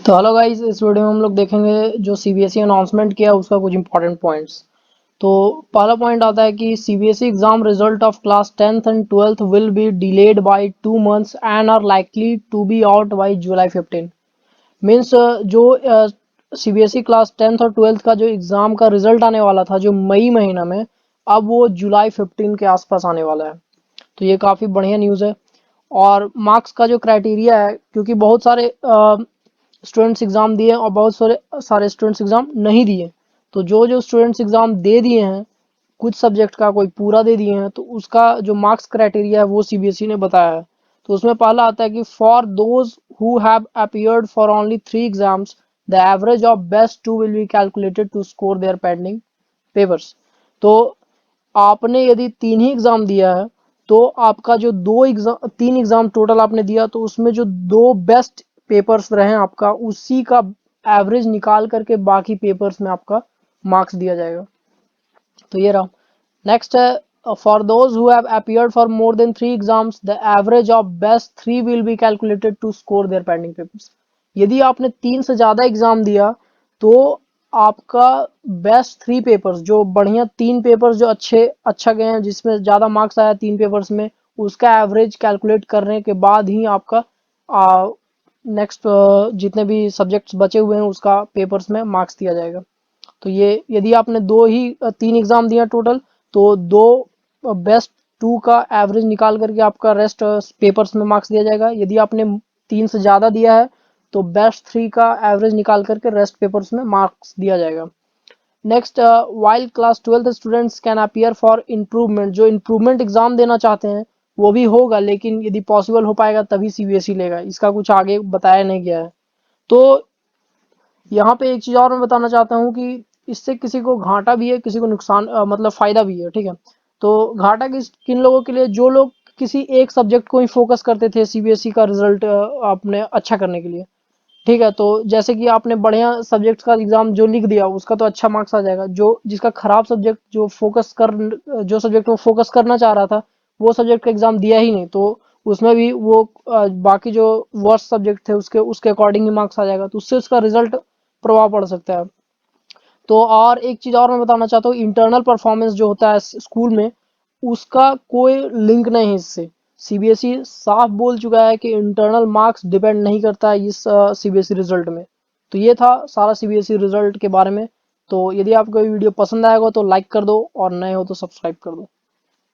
तो hello guys, इस video में हम लोग देखेंगे जो सीबीएसई अनाउंसमेंट किया उसका कुछ इंपॉर्टेंट पॉइंट्स। तो पहला पॉइंट आता है कि CBSE exam result of class 10th and 12th will be delayed by 2 months and are likely to be out by July 15। Means जो सीबीएसई क्लास 10th और 12th का जो एग्जाम का रिजल्ट आने वाला था जो मई महीना में, अब वो जुलाई 15 के आसपास आने वाला है। तो ये काफ़ी बढ़िया न्यूज़ है। और मार्क्स का जो क्राइटेरिया है, क्योंकि बहुत सारे स्टूडेंट्स एग्ज़ाम दिए और बहुत सारे स्टूडेंट्स एग्ज़ाम नहीं दिए, तो जो स्टूडेंट्स एग्ज़ाम दे दिए हैं, कुछ सब्जेक्ट का कोई पूरा दे दिए हैं, तो उसका जो मार्क्स क्राइटेरिया है वो सीबीएसई ने बताया है। तो उसमें पहला आता है कि for those who have appeared for only 3 exams the average of best 2 will be calculated to score their pending papers. तो आपने यदि 3 ही एग्ज़ाम दिया है, तो आपका जो 3 एग्ज़ाम टोटल आपने दिया, तो उसमें जो 2 बेस्ट पेपर्स रहे आपका, उसी का एवरेज निकाल करके बाकी पेपर्स में आपका मार्क्स दिया जाएगा। तो ये रहा। नेक्स्ट है for those who have appeared for more than 3 exams the average of best 3 will be calculated to score their pending papers. यदि आपने 3 से ज़्यादा एग्जाम दिया, तो आपका बेस्ट 3 पेपर्स, जो बढ़िया 3 पेपर्स जो अच्छा गए हैं, जिसमें ज़्यादा मार्क्स आया 3 पेपर्स में, उसका एवरेज कैलकुलेट करने के बाद ही आपका नेक्स्ट जितने भी सब्जेक्ट्स बचे हुए हैं उसका पेपर्स में मार्क्स दिया जाएगा। तो ये यदि आपने 3 एग्जाम दिया टोटल, तो 2 बेस्ट 2 का एवरेज निकाल करके आपका रेस्ट पेपर्स में मार्क्स दिया जाएगा। यदि आपने 3 से ज़्यादा दिया है, तो बेस्ट 3 का एवरेज निकाल करके रेस्ट पेपर्स में मार्क्स दिया जाएगा। Next, while class 12th students can appear for improvement, जो इम्प्रूवमेंट एग्जाम देना चाहते हैं वो भी होगा, लेकिन यदि पॉसिबल हो पाएगा तभी सीबीएसई लेगा, इसका कुछ आगे बताया नहीं गया है। तो यहाँ पे एक चीज़ और मैं बताना चाहता हूँ कि इससे किसी को घाटा भी है, किसी को नुकसान मतलब फ़ायदा भी है, ठीक है। तो घाटा किन लोगों के लिए, जो लोग किसी एक सब्जेक्ट को ही फोकस करते थे सीबीएसई का रिजल्ट अपने अच्छा करने के लिए, ठीक है। तो जैसे कि आपने बढ़िया सब्जेक्ट का एग्जाम जो लिख दिया, उसका तो अच्छा मार्क्स आ जाएगा। जो जिसका खराब सब्जेक्ट जो सब्जेक्ट वो फोकस करना चाह रहा था, वो सब्जेक्ट का एग्जाम दिया ही नहीं, तो उसमें भी वो बाकी जो वर्स्ट सब्जेक्ट थे उसके उसके अकॉर्डिंग ही मार्क्स आ जाएगा, तो उससे उसका रिजल्ट प्रभाव पड़ सकता है। तो और एक चीज़ और मैं बताना चाहता हूँ, इंटरनल परफॉर्मेंस जो होता है स्कूल में, उसका कोई लिंक नहीं है इससे। सीबीएसई साफ बोल चुका है कि इंटरनल मार्क्स डिपेंड नहीं करता है इस सीबीएसई रिजल्ट में। तो ये था सारा सीबीएसई रिजल्ट के बारे में। तो यदि आपको ये वीडियो पसंद आएगा तो लाइक कर दो, और नए हो तो सब्सक्राइब कर दो।